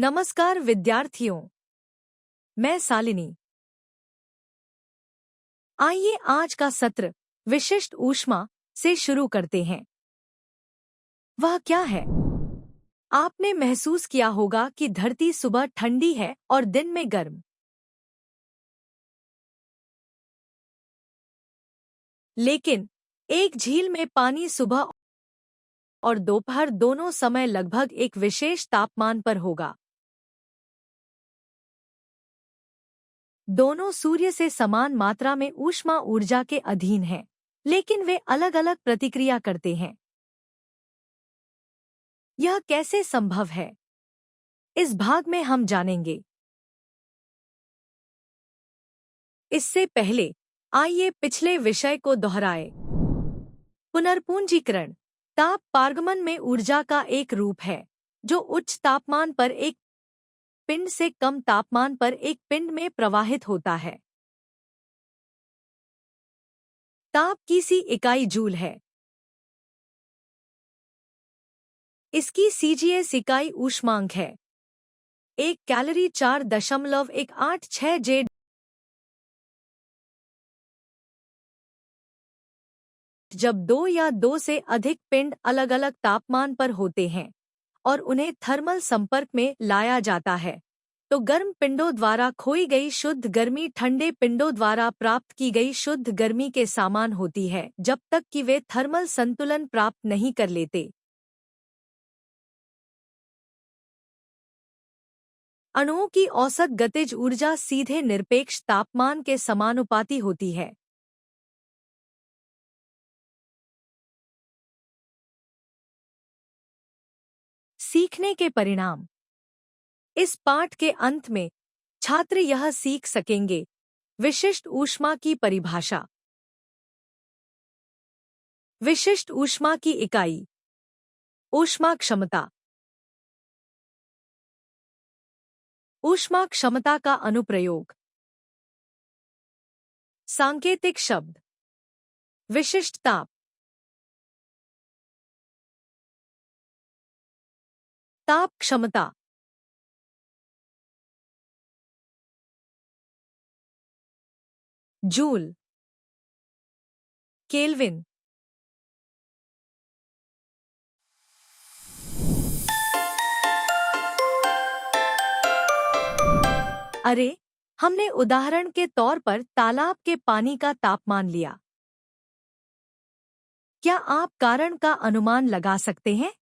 नमस्कार विद्यार्थियों, मैं शालिनी। आइए आज का सत्र विशिष्ट ऊष्मा से शुरू करते हैं। वह क्या है? आपने महसूस किया होगा कि धरती सुबह ठंडी है और दिन में गर्म। लेकिन एक झील में पानी सुबह और दोपहर दोनों समय लगभग एक विशेष तापमान पर होगा। दोनों सूर्य से समान मात्रा में ऊष्मा ऊर्जा के अधीन हैं, लेकिन वे अलग-अलग प्रतिक्रिया करते हैं। यह कैसे संभव है? इस भाग में हम जानेंगे। इससे पहले आइए पिछले विषय को दोहराएं। पुनर्पूंजीकरण ताप पारगमन में ऊर्जा का एक रूप है जो उच्च तापमान पर एक पिंड से कम तापमान पर एक पिंड में प्रवाहित होता है। ताप की सी इकाई जूल है। इसकी सीजीएस इकाई ऊष्मांक है। एक कैलोरी 4.186 जे। जब दो या दो से अधिक पिंड अलग-अलग तापमान पर होते हैं और उन्हें थर्मल संपर्क में लाया जाता है, तो गर्म पिंडों द्वारा खोई गई शुद्ध गर्मी ठंडे पिंडों द्वारा प्राप्त की गई शुद्ध गर्मी के समान होती है, जब तक कि वे थर्मल संतुलन प्राप्त नहीं कर लेते। अणुओं की औसत गतिज ऊर्जा सीधे निरपेक्ष तापमान के समानुपाती होती है। सीखने के परिणाम। इस पाठ के अंत में छात्र यह सीख सकेंगे। विशिष्ट ऊष्मा की परिभाषा। विशिष्ट ऊष्मा की इकाई। ऊष्मा क्षमता। ऊष्मा क्षमता का अनुप्रयोग। सांकेतिक शब्द। विशिष्ट ताप। ताप क्षमता। जूल। केल्विन। अरे, हमने उदाहरण के तौर पर तालाब के पानी का तापमान लिया। क्या आप कारण का अनुमान लगा सकते हैं?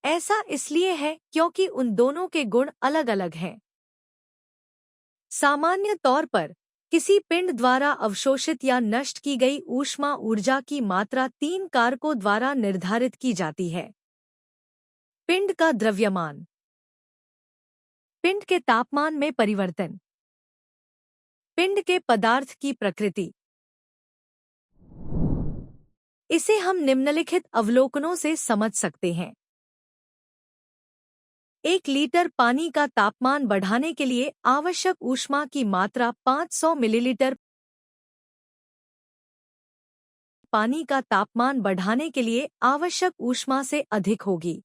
ऐसा इसलिए है क्योंकि उन दोनों के गुण अलग-अलग हैं। सामान्य तौर पर किसी पिंड द्वारा अवशोषित या नष्ट की गई ऊष्मा ऊर्जा की मात्रा 3 कारकों द्वारा निर्धारित की जाती है। पिंड का द्रव्यमान। पिंड के तापमान में परिवर्तन। पिंड के पदार्थ की प्रकृति। इसे हम निम्नलिखित अवलोकनों से समझ सकते हैं। 1 लीटर पानी का तापमान बढ़ाने के लिए आवश्यक ऊष्मा की मात्रा 500 मिलीलीटर। पानी का तापमान बढ़ाने के लिए आवश्यक ऊष्मा से अधिक होगी।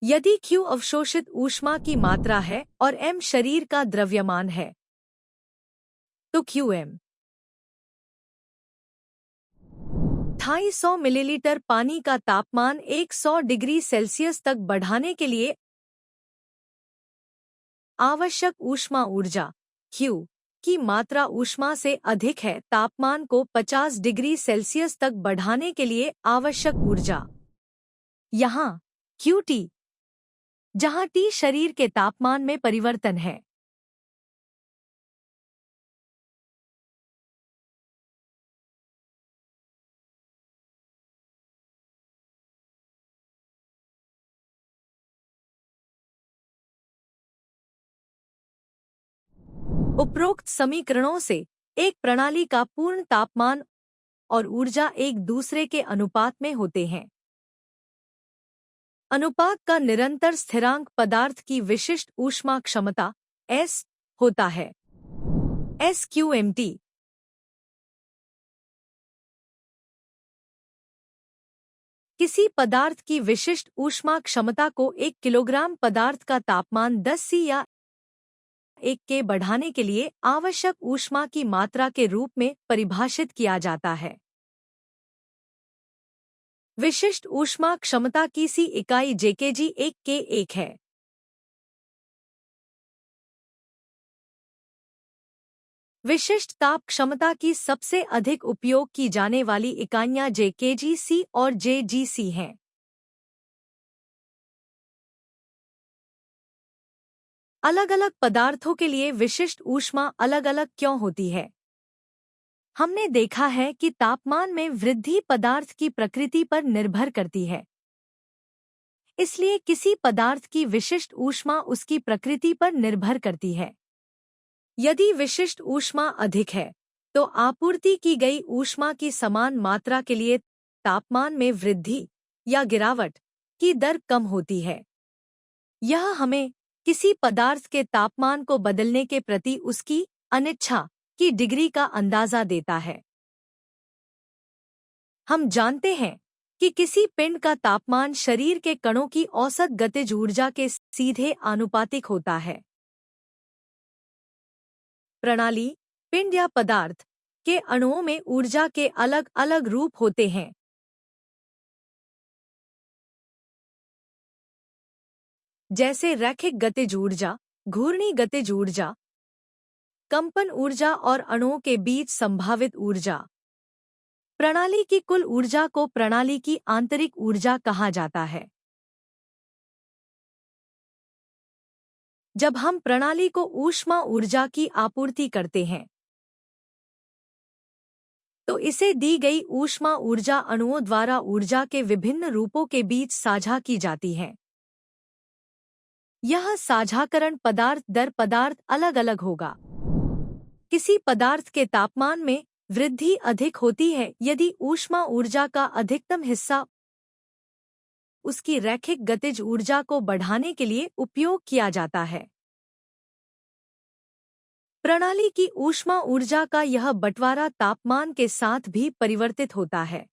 यदि Q अवशोषित ऊष्मा की मात्रा है और m शरीर का द्रव्यमान है, तो Qm 250 मिलीलीटर पानी का तापमान 100 डिग्री सेल्सियस तक बढ़ाने के लिए आवश्यक ऊष्मा ऊर्जा Q की मात्रा ऊष्मा से अधिक है। तापमान को 50 डिग्री सेल्सियस तक बढ़ाने के लिए आवश्यक ऊर्जा। यहाँ Qt, जहाँ T शरीर के तापमान में परिवर्तन है। उपरोक्त समीकरणों से एक प्रणाली का पूर्ण तापमान और ऊर्जा एक दूसरे के अनुपात में होते हैं। अनुपात का निरंतर स्थिरांक पदार्थ की विशिष्ट ऊष्मा क्षमता S होता है। SQMT। किसी पदार्थ की विशिष्ट ऊष्मा क्षमता को 1 किलोग्राम पदार्थ का तापमान 10 सी या 1 के बढ़ाने के लिए आवश्यक ऊष्मा की मात्रा के रूप में परिभाषित किया जाता है। विशिष्ट ऊष्मा क्षमता की सी इकाई जेकेजी 1 के 1 है। विशिष्ट ताप क्षमता की सबसे अधिक उपयोग की जाने वाली इकाइयां जेकेजीसी और जेजीसी हैं। अलग अलग पदार्थों के लिए विशिष्ट ऊष्मा अलग अलग क्यों होती है? हमने देखा है कि तापमान में वृद्धि पदार्थ की प्रकृति पर निर्भर करती है। इसलिए किसी पदार्थ की विशिष्ट ऊष्मा उसकी प्रकृति पर निर्भर करती है। यदि विशिष्ट ऊष्मा अधिक है, तो आपूर्ति की गई ऊष्मा की समान मात्रा के लिए तापमान में वृद्धि या गिरावट की दर कम होती है। यह हमें किसी पदार्थ के तापमान को बदलने के प्रति उसकी अनिच्छा की डिग्री का अंदाजा देता है। हम जानते हैं कि किसी पिंड का तापमान शरीर के कणों की औसत गतिज ऊर्जा के सीधे आनुपातिक होता है। प्रणाली, पिंड या पदार्थ के अणुओं में ऊर्जा के अलग अलग रूप होते हैं। जैसे रैखिक गतिज ऊर्जा, घूर्णी गतिज ऊर्जा, कंपन ऊर्जा और अणुओं के बीच संभावित ऊर्जा। प्रणाली की कुल ऊर्जा को प्रणाली की आंतरिक ऊर्जा कहा जाता है। जब हम प्रणाली को ऊष्मा ऊर्जा की आपूर्ति करते हैं, तो इसे दी गई ऊष्मा ऊर्जा अणुओं द्वारा ऊर्जा के विभिन्न रूपों के बीच साझा की जाती है। यह साझाकरण पदार्थ दर पदार्थ अलग अलग होगा। किसी पदार्थ के तापमान में वृद्धि अधिक होती है यदि ऊष्मा ऊर्जा का अधिकतम हिस्सा उसकी रैखिक गतिज ऊर्जा को बढ़ाने के लिए उपयोग किया जाता है। प्रणाली की ऊष्मा ऊर्जा का यह बंटवारा तापमान के साथ भी परिवर्तित होता है।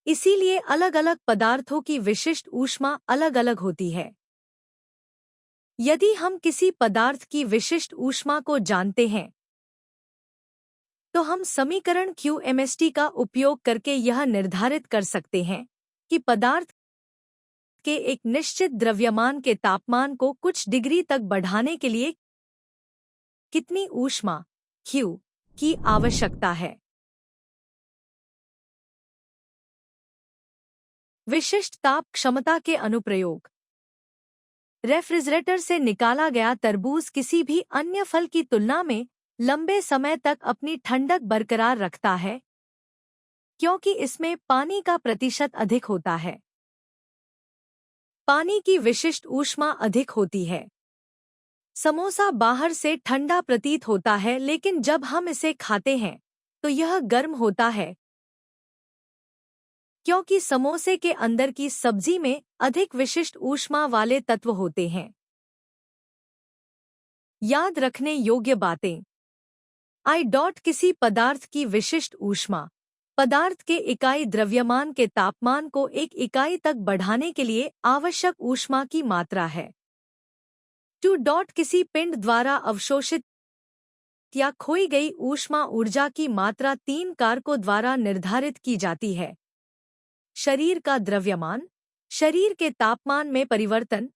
इसीलिए अलग अलग पदार्थों की विशिष्ट ऊष्मा अलग अलग होती है। यदि हम किसी पदार्थ की विशिष्ट ऊष्मा को जानते हैं, तो हम समीकरण QMST का उपयोग करके यह निर्धारित कर सकते हैं कि पदार्थ के एक निश्चित द्रव्यमान के तापमान को कुछ डिग्री तक बढ़ाने के लिए कितनी ऊष्मा Q की आवश्यकता है। विशिष्ट ताप क्षमता के अनुप्रयोग। रेफ्रिजरेटर से निकाला गया तरबूज किसी भी अन्य फल की तुलना में लंबे समय तक अपनी ठंडक बरकरार रखता है, क्योंकि इसमें पानी का प्रतिशत अधिक होता है। पानी की विशिष्ट ऊष्मा अधिक होती है। समोसा बाहर से ठंडा प्रतीत होता है, लेकिन जब हम इसे खाते हैं तो यह गर्म होता है, क्योंकि समोसे के अंदर की सब्जी में अधिक विशिष्ट ऊष्मा वाले तत्व होते हैं। याद रखने योग्य बातें। किसी पदार्थ की विशिष्ट ऊष्मा पदार्थ के इकाई द्रव्यमान के तापमान को एक इकाई तक बढ़ाने के लिए आवश्यक ऊष्मा की मात्रा है। किसी पिंड द्वारा अवशोषित या खोई गई ऊष्मा ऊर्जा की मात्रा 3 कारकों द्वारा निर्धारित की जाती है: शरीर का द्रव्यमान, शरीर के तापमान में परिवर्तन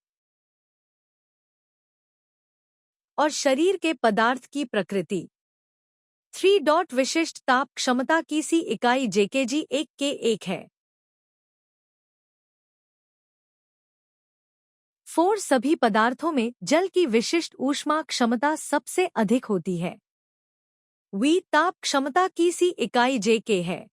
और शरीर के पदार्थ की प्रकृति। 3. विशिष्ट ताप क्षमता की सी इकाई जेकेजी 1 के 1 है। 4. सभी पदार्थों में जल की विशिष्ट ऊष्मा क्षमता सबसे अधिक होती है। ताप क्षमता की सी इकाई जेके है।